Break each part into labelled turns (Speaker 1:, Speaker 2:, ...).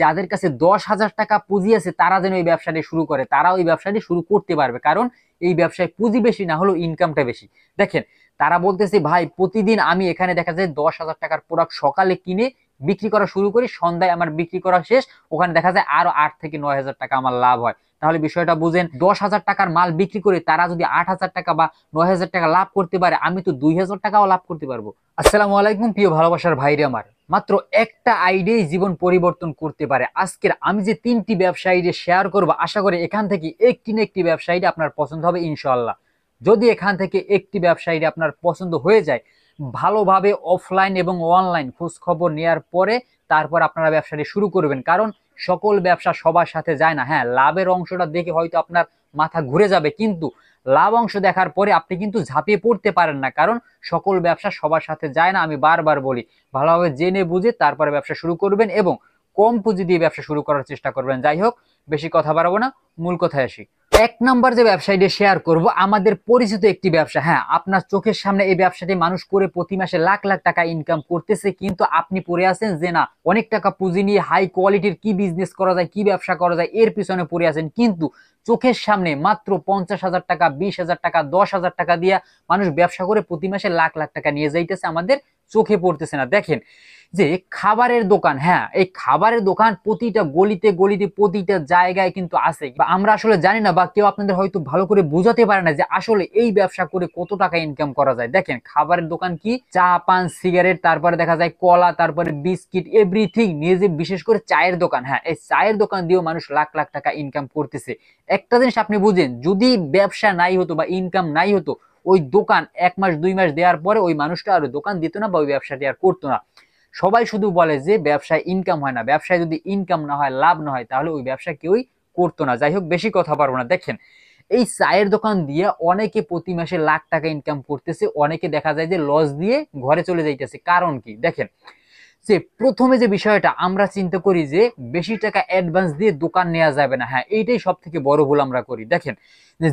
Speaker 1: যাদের কাছে 10,000 টাকা পুঁজি আছে তারা যেন এই ব্যবসাটি শুরু করে, তারা ওই ব্যবসাটি শুরু করতে পারবে, কারণ এই ব্যবসায় পুঁজি বেশি না হলেও ইনকামটা বেশি। দেখেন তারা বলতেছে ভাই প্রতিদিন আমি এখানে দেখা যায় 10,000 টাকার প্রোডাক্ট সকালে কিনে বিক্রি করা শুরু করি, সন্ধ্যায় আমার বিক্রি করা শেষ, ওখানে দেখা যায় আরো 8 থেকে 9 হাজার টাকা আমার লাভ হয়। তাহলে বিষয়টা বুঝেন, 10,000 টাকার মাল বিক্রি করে তারা যদি 8,000 টাকা বা 9,000 টাকা লাভ করতে পারে, আমি তো 2,000 টাকাও লাভ করতে পারবো। আসসালামু আলাইকুম প্রিয় ভালোবাসার ভাইরে আমার, মাত্র একটা আইডিয়াই জীবন পরিবর্তন করতে পারে। আজকের আমি যে 3টি ব্যবসা আইডিয়া শেয়ার করবো, আশা করি এখান থেকে একটি না একটি ব্যবসা আইডিয়া আপনার পছন্দ হবে ইনশাআল্লাহ। যদি এখান থেকে একটি ব্যবসা আইডিয়া আপনার পছন্দ হয়ে যায়, ভালোভাবে অফলাইন এবং অনলাইন খোঁজ খবর নেওয়ার পরে তারপর আপনারা ব্যবসাটি শুরু করবেন, কারণ সকল ব্যবসা সবার সাথে যায় না। হ্যাঁ, লাভের অংশটা দেখে হয়তো আপনার মাথা ঘুরে যাবে, কিন্তু লাভ অংশ দেখার পরে আপনি কিন্তু ঝাঁপিয়ে পড়তে পারেন না, কারণ সকল ব্যবসা সবার সাথে যায় না। আমি বারবার বলি, ভালোভাবে জেনে বুঝে তারপরে ব্যবসা শুরু করবেন এবং কম পুঁজি দিয়ে ব্যবসা শুরু করার চেষ্টা করবেন। যাই হোক, বেশি কথা বাড়াবো না, মূল কথায় আসি। এক নাম্বার যে ব্যবসাটি শেয়ার করব, আমাদের পরিচিত একটি ব্যবসা। হ্যাঁ, আপনার চোখের সামনে এই ব্যবসাটি মানুষ করে প্রতি মাসে লাখ লাখ টাকা ইনকাম করতেছে, কিন্তু আপনি পড়ে আছেন যে না অনেক টাকা পুঁজি নিয়ে হাই কোয়ালিটির কি বিজনেস করা যায়, কি ব্যবসা করা যায়, এর পিছনে পড়ে আছেন। কিন্তু চোখের সামনে মাত্র 50,000 টাকা, 20,000 টাকা, 10,000 টাকা দিয়ে মানুষ ব্যবসা করে প্রতি মাসে লাখ লাখ টাকা নিয়ে যাইতেছে, আমাদের চোখে পড়তেছে না। দেখেন যে খাবারের দোকান, হ্যাঁ এই খাবারের দোকান প্রতিটা গলিতে গলিতে প্রতিটা জায়গায় কিন্তু আছে, বা আমরা আসলে জানি না, বা কেউ আপনাদের হয়তো ভালো করে বোঝাতে পারে না যে আসলে এই ব্যবসা করে কত টাকা ইনকাম করা যায়। দেখেন খাবারের দোকান কি, চা পান সিগারেট, তারপরে দেখা যায় কলা, তারপরে বিস্কিট, এভরিথিং নিয়ে, যে বিশেষ করে চায়ের দোকান, হ্যাঁ এই চায়ের দোকান দিয়েও মানুষ লাখ লাখ টাকা ইনকাম করতেছে। একটা জিনিস আপনি বুঝেন, যদি ব্যবসা নাই হতো বা ইনকাম নাই হতো, ওই দোকান 1 মাস 2 মাস দেওয়ার পরে ওই মানুষটা আর দোকান দিত না বা ওই ব্যবসাটি আর করতো না। সবাই শুধু বলে যে ব্যবসায় ইনকাম হয় না, ব্যবসায় যদি ইনকাম না হয়, লাভ না হয়, তাহলে ওই ব্যবসা কেউই করতো না। যাই হোক, বেশি কথা পারবো না। দেখেন এই চায়ের দোকান দিয়ে অনেকে প্রতি মাসে লাখ টাকা ইনকাম করতেছে, অনেকে দেখা যায় যে লস দিয়ে ঘরে চলে যাইতেছে। কারণ কি, দেখেন যে প্রথমে যে বিষয়টা আমরা চিন্তা করি যে বেশি টাকা অ্যাডভান্স দিয়ে দোকান নেওয়া যাবে না। হ্যাঁ, এইটাই সব থেকে বড় ভুল আমরা করি। দেখেন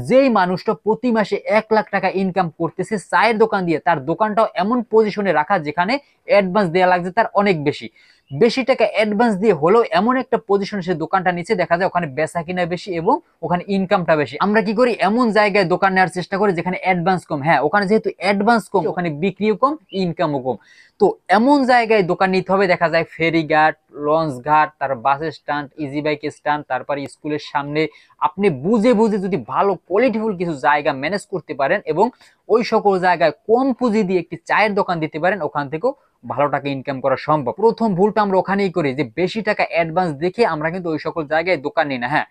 Speaker 1: যেই মানুষটা প্রতি মাসে 1 লাখ টাকা ইনকাম করতেছে চায়ের দোকান দিয়ে, তার দোকানটাও এমন পজিশনে রাখা যেখানে অ্যাডভান্স দেওয়া লাগছে তার অনেক বেশি। বেশি টাকা অ্যাডভান্স দিয়ে হলেও এমন একটা পজিশনে সে দোকানটা নিচে, দেখা যায় ওখানে বেচা কিনা বেশি এবং ওখানে ইনকামটা বেশি। আমরা কি করি, এমন জায়গায় দোকান নেওয়ার চেষ্টা করি যেখানে অ্যাডভান্স কম। হ্যাঁ, ওখানে যেহেতু অ্যাডভান্স কম, ওখানে বিক্রিও কম, ইনকামও কম। তো এমন জায়গায় দোকান নিতে হবে, দেখা যায় ফেরিঘাট, লঞ্চ ঘাট, তার bus stand, easy bike stand, তারপরে স্কুলের সামনে। আপনি বুঝে বুঝে যদি ভালো কোয়ালিটিফুল কিছু জায়গা ম্যানেজ করতে পারেন এবং ওই সকল জায়গায় কম পুঁজি দিয়ে একটি চায়ের দোকান দিতে পারেন, ওখান থেকেও ভালো টাকা ইনকাম করা সম্ভব। প্রথম ভুলটা আমরা ওখানেই করি যে বেশি টাকা অ্যাডভান্স দেখে আমরা কিন্তু ওই সকল জায়গায় দোকান নিই না। হ্যাঁ,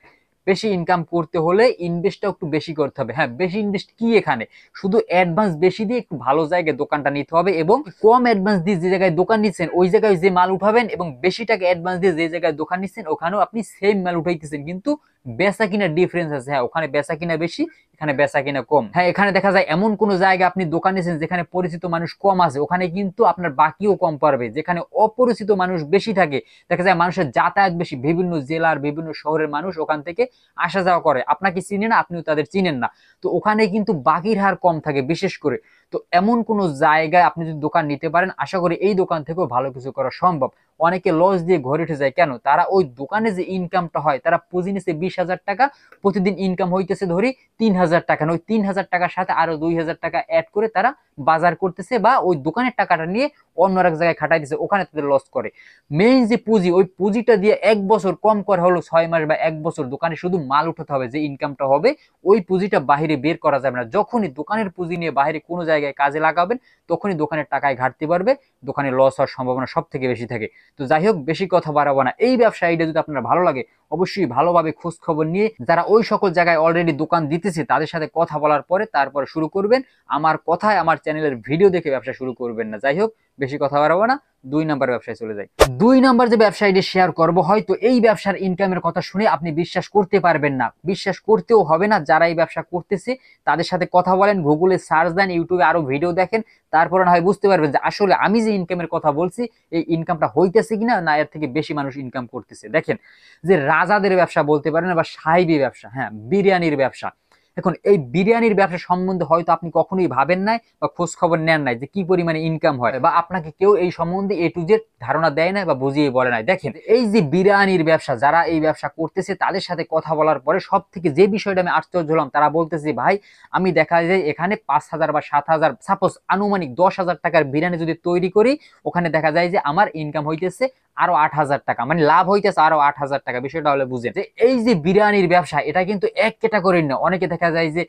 Speaker 1: বেশি ইনকাম করতে হলে ইনভেস্টটা একটু বেশি করতে হবে। হ্যাঁ, বেশি ইনভেস্ট কি, এখানে শুধু অ্যাডভান্স বেশি দিয়ে একটু ভালো জায়গায় দোকানটা নিতে হবে এবং কম অ্যাডভান্স দিয়ে যে জায়গায় দোকান নিচ্ছেন ওই জায়গায় যে মাল উঠাবেন, এবং বেশি টাকা অ্যাডভান্স দিয়ে যে জায়গায় দোকান নিচ্ছেন ওখানেও আপনি সেম মাল উঠাইতেছেন, কিন্তু বেচা কিনা ডিফারেন্স আছে। হ্যাঁ, ওখানে বেচা কিনা বেশি, এখানে বেচা কিনা কম। হ্যাঁ, এখানে দেখা যায় এমন কোন জায়গা আপনি দোকান নিয়েছেন যেখানে পরিচিত মানুষ কম আছে, ওখানে কিন্তু আপনার বাকিও কম পারবে। যেখানে অপরিচিত মানুষ বেশি থাকে, দেখা যায় মানুষের যাতায়াত বেশি, বিভিন্ন জেলার বিভিন্ন শহরের মানুষ ওখান থেকে আসা যাওয়া করে, আপনাকে চিনে না, আপনিও তাদের চিনেন না, তো ওখানে কিন্তু বাকির হার কম থাকে বিশেষ করে। তো এমন কোন জায়গায় আপনি যদি দোকান নিতে পারেন, আশা করি এই দোকান থেকেও ভালো কিছু করা সম্ভব। অনেকে লস দিয়ে ঘরে উঠে যায় কেন, তারা ওই দোকানে যে ইনকামটা হয়, তারা পুঁজি নিচ্ছে 20,000 টাকা, প্রতিদিন ইনকাম হইতেছে ধরি 3,000 টাকা, ওই 3,000 টাকার সাথে আরো 2,000 টাকা অ্যাড করে তারা বাজার করতেছে, বা ওই দোকানের টাকাটা নিয়ে অন্য এক জায়গায় খাটাই দিচ্ছে, ওখানে তাদের লস করে। মেইন যে পুঁজি, ওই পুঁজিটা দিয়ে 1 বছর, কম করে হলো 6 মাস বা 1 বছর দোকানে শুধু মাল উঠাতে হবে, যে ইনকামটা হবে ওই পুঁজিটা বাহিরে বের করা যাবে না। যখনই দোকানের পুঁজি নিয়ে বাইরে কোনো জায়গায় কাজে লাগাবেন, তখনই দোকানের টাকায় ঘাটতি বাড়বে, দোকানে লস হওয়ার সম্ভাবনা সব থেকে বেশি থাকে। তো যাই হোক, বেশি কথা বাড়াবো না। এই ব্যবসা আইডিয়া যদি আপনার ভালো লাগে, অবশ্যই ভালোভাবে খোঁজ খবর নিয়ে যারা ওই সকল জায়গায় অলরেডি দোকান দিতেছে তাদের সাথে কথা বলার পরে তারপর শুরু করবেন। আমার কথায়, আমার চ্যানেলের ভিডিও দেখে ব্যবসা শুরু করবেন না। যাই হোক, বেশি কথা বাড়াবো না, 2 নাম্বার ব্যবসায় চলে যাই। 2 নাম্বার যে ব্যবসা আইডিয়া শেয়ার করবো, হয়তো এই ব্যবসার ইনকামের কথা শুনে আপনি বিশ্বাস করতে পারবেন না, বিশ্বাস করতেও হবে না। যারা এই ব্যবসা করতেছে তাদের সাথে কথা বলেন, গুগলে সার্চ দেন, ইউটিউবে আরো ভিডিও দেখেন, তারপরে না হয় বুঝতে পারবেন যে আসলে আমি যে ইনকামের কথা বলছি এই ইনকামটা হইতেছে কিনা, না এর থেকে বেশি মানুষ ইনকাম করতেছে। দেখেন যে রাজাদের ব্যবসা বলতে পারেন, বা সাহেবী ব্যবসা, হ্যাঁ বিরিয়ানির ব্যবসা। এখন এই বিরিয়ানির ব্যবসা সম্বন্ধে হয়তো আপনি কখনোই ভাবেন নাই বা খোঁজ খবর নেন নাই যে কি পরিমাণে ইনকাম হয়, বা আপনাকে কেউ এই সম্বন্ধে এ টু জেড ধারণা দেয় না বা বুঝিয়ে বলে নাই। দেখেন এই যে বিরিয়ানির ব্যবসা, যারা এই ব্যবসা করতেছে তাদের সাথে কথা বলার পরে সব থেকে যে বিষয়টা আমি আশ্চর্য হলাম, তারা বলতেছে ভাই আমি দেখা যায় এখানে 5,000 বা 7,000, সাপোজ আনুমানিক 10,000 টাকার বিরিয়ানি যদি তৈরি করি, ওখানে দেখা যায় যে আমার ইনকাম হইতেছে আরো 8,000 টাকা, মানে লাভ হইতেছে আরো 8,000 টাকা। বিষয়টা হলে বুঝেন যে এই যে বিরিয়ানির ব্যবসা, এটা কিন্তু এক ক্যাটাগরির না। অনেকে দেখা যায় যে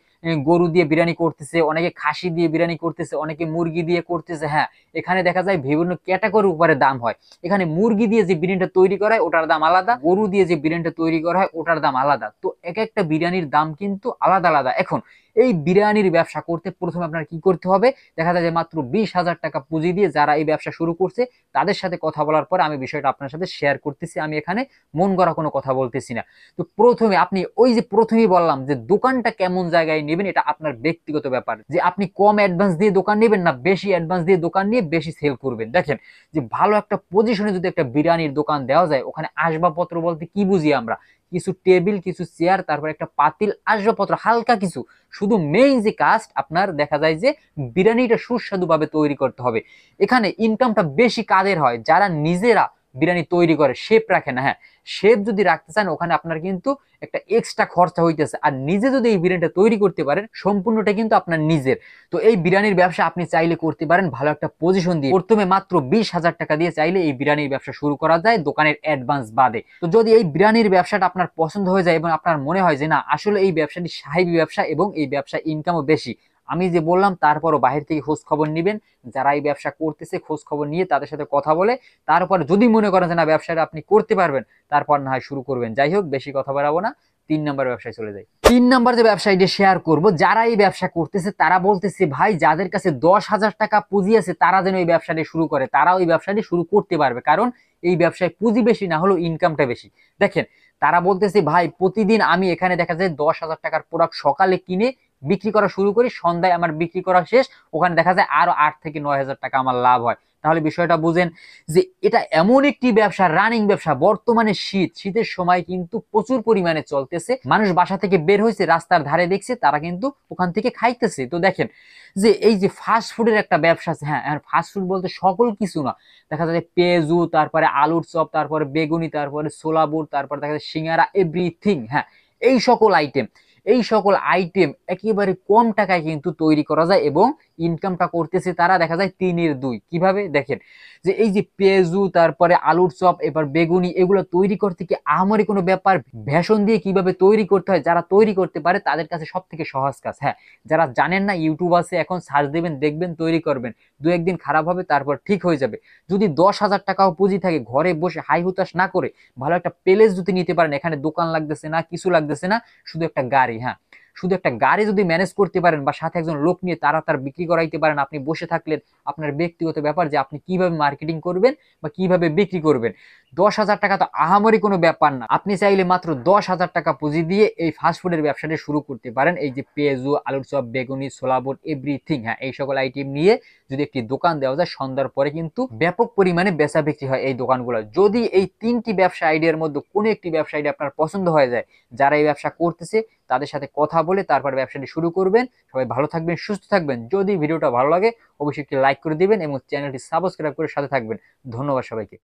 Speaker 1: গরু দিয়ে বিরিয়ানি করতেছে, অনেকে খাসি দিয়ে বিরিয়ানি করতেছে, অনেকে মুরগি দিয়ে করতেছে। হ্যাঁ, এখানে দেখা যায় বিভিন্ন ক্যাটাগরির উপরে দাম হয়। এখানে মুরগি দিয়ে যে বিরিয়ানিটা তৈরি করা হয় ওটার দাম আলাদা, গরু দিয়ে যে বিরিয়ানিটা তৈরি করা হয় ওটার দাম আলাদা। তো এক একটা বিরিয়ানির দাম কিন্তু আলাদা আলাদা। এখন এই বিরিয়ানির ব্যবসা করতে প্রথমে আপনার কি করতে হবে, দেখা যায় যে মাত্র 20,000 টাকা পুঁজি দিয়ে যারা এই ব্যবসা শুরু করছে তাদের সাথে কথা বলার পর আমি বিষয়টা আপনার সাথে শেয়ার করতেছি। আমি এখানে মন গড়া কোনো কথা বলতেছি না। তো প্রথমে আপনি ওই যে প্রথমেই বললাম যে দোকানটা কেমন জায়গায় নেবেন এটা আপনার ব্যক্তিগত ব্যাপার, যে আপনি কম অ্যাডভান্স দিয়ে দোকান নেবেন না বেশি অ্যাডভান্স দিয়ে দোকান নিয়ে বেশি সেল করবেন। দেখেন যে ভালো একটা পজিশনে যদি একটা বিরিয়ানির দোকান দেওয়া যায়, ওখানে আসবাবপত্র বলতে কি বুঝি আমরা, কিছু টেবিল, কিছু চেয়ার, তারপর একটা পাতিল, আসবাবপত্র হালকা কিছু, শুধু মেইন যে কাজ আপনার দেখা যায় যে বিরিয়ানিটা সুস্বাদু ভাবে তৈরি করতে হবে। এখানে ইনকামটা বেশি কাদের হয়, যারা নিজেরা বিরিয়ানি তৈরি করে, শেপ রাখে না। হ্যাঁ, শেপ যদি রাখতে চান ওখানে আপনার কিন্তু একটা এক্সট্রা খরচা হইতেছে, আর নিজে যদি এই বিরিয়ানিটা তৈরি করতে পারেন সম্পূর্ণটা কিন্তু আপনার নিজের। তো এই বিরিয়ানির ব্যবসা আপনি চাইলে করতে পারেন ভালো একটা পজিশন দিয়ে। প্রথমে মাত্র 20,000 টাকা দিয়ে চাইলে এই বিরিয়ানির ব্যবসা শুরু করা যায় দোকানের অ্যাডভান্স বাদে। তো যদি এই বিরিয়ানির ব্যবসাটা আপনার পছন্দ হয়ে যায় এবং আপনার মনে হয় যে না আসলে এই ব্যবসাটি সাহেবী ব্যবসা এবং এই ব্যবসা ইনকামও বেশি, আমি যে বললাম তারপরও বাহির থেকে খোঁজ খবর নিবেন, যারা এই ব্যবসা করতেছে খোঁজ খবর নিয়ে তাদের সাথে কথা বলে তারপর যদি মনে করেন যে না ব্যবসাটা আপনি করতে পারবেন, তারপর না হয় শুরু করবেন। যাই হোক, বেশি কথা বাড়াবো না, 3 নম্বর ব্যবসায় চলে যাই। 3 নম্বর যে ব্যবসায়ীটা শেয়ার করব, যারা এই ব্যবসা করতেছে তারা বলতেছে ভাই যাদের কাছে 10,000 টাকা পুঁজি আছে তারা যেন এই ব্যবসাটি শুরু করে, তারাও এই ব্যবসাটি শুরু করতে পারবে, কারণ এই ব্যবসায় পুঁজি বেশি না হলেও ইনকামটা বেশি। দেখেন তারা বলতেছে ভাই প্রতিদিন আমি এখানে দেখা যায় 10,000 টাকার প্রোডাক্ট সকালে কিনে বিক্রি করা শুরু করি, সন্ধ্যায় আমার বিক্রি করা শেষ, ওখানে দেখা যায় আরো 8 থেকে 9,000 টাকা আমার লাভ হয়। তাহলে বিষয়টা বুঝেন যে এটা এমন একটি ব্যবসা, রানিং ব্যবসা। বর্তমানে শীতের সময় কিন্তু প্রচুর পরিমাণে চলতেছে, মানুষ বাসা থেকে বের হয়েছে, রাস্তার ধারে দেখছে, তারা কিন্তু ওখান থেকে খাইতেছে। তো দেখেন যে এই যে ফাস্ট ফুডের একটা ব্যবসা আছে, হ্যাঁ ফাস্ট ফুড বলতে সকল কিছু না, দেখা যায় পেঁয়াজু, তারপরে আলুর চপ, তারপরে বেগুনি, তারপরে ছোলা বুট, তারপরে দেখা যায় সিঙ্গারা, এভরিথিং। হ্যাঁ, এই সকল আইটেম, এই সকল আইটেম একেবারে কম টাকায় কিন্তু তৈরি করা যায় এবং ইনকামটা করতেছে তারা দেখা যায় 3-এর 2। কিভাবে দেখেন যে এই যে পেঁয়াজু, তারপরে আলুর চপ, এবার বেগুনি, এগুলো তৈরি করতে কি আহামরি কোনো ব্যাপার? বেসন দিয়ে কিভাবে তৈরি করতে হয় যারা তৈরি করতে পারে তাদের কাছে সব থেকে সহজ কাজ। হ্যাঁ, যারা জানেন না ইউটিউব আছে, এখন সার্চ দেবেন, দেখবেন, তৈরি করবেন, 2-1 দিন খারাপ হবে, তারপর ঠিক হয়ে যাবে। যদি 10,000 টাকাও পুঁজি থাকে, ঘরে বসে হাই হুতাশ না করে ভালো একটা প্লেস যদি নিতে পারেন, এখানে দোকান লাগতেছে না, কিছু লাগতেছে না, শুধু একটা গাড়ি। হ্যাঁ, শুধু একটা গাড়ি যদি ম্যানেজ করতে পারেন বা সাথে একজন লোক নিয়ে তারা তার বিক্রি করাইতে পারেন, আপনি বসে থাকলেন, আপনার ব্যক্তিগত ব্যাপার যে আপনি কিভাবে মার্কেটিং করবেন বা কিভাবে বিক্রি করবেন। 10,000 টাকা তো আহামরি কোনো ব্যাপার না। আপনি চাইলে মাত্র 10,000 টাকা পুঁজি দিয়ে এই ফাস্টফুডের ব্যবসাটা শুরু করতে পারেন। এই যে পেঁয়াজু, আলুর চপ, বেগুনি, ছোলা বুট, এভরিথিং, হ্যাঁ এই সকল আইটেম নিয়ে যদি একটি দোকান দেওয়া যায়, সন্ধ্যার পরে কিন্তু ব্যাপক পরিমাণে বেচা বিক্রি হয় এই দোকানগুলো। যদি এই 3টি ব্যবসা আইডিয়ার মধ্যে কোনো একটি ব্যবসা আইডিয়া আপনার পছন্দ হয়ে যায়, যারা এই ব্যবসা করতেছে তাদের সাথে কথা বলে তারপর ব্যবসাটি শুরু করবেন। সবাই ভালো থাকবেন, সুস্থ থাকবেন। যদি ভিডিওটা ভালো লাগে অবশ্যই একটি লাইক করে দিবেন এবং চ্যানেলটি সাবস্ক্রাইব করে সাথে থাকবেন। ধন্যবাদ সবাইকে।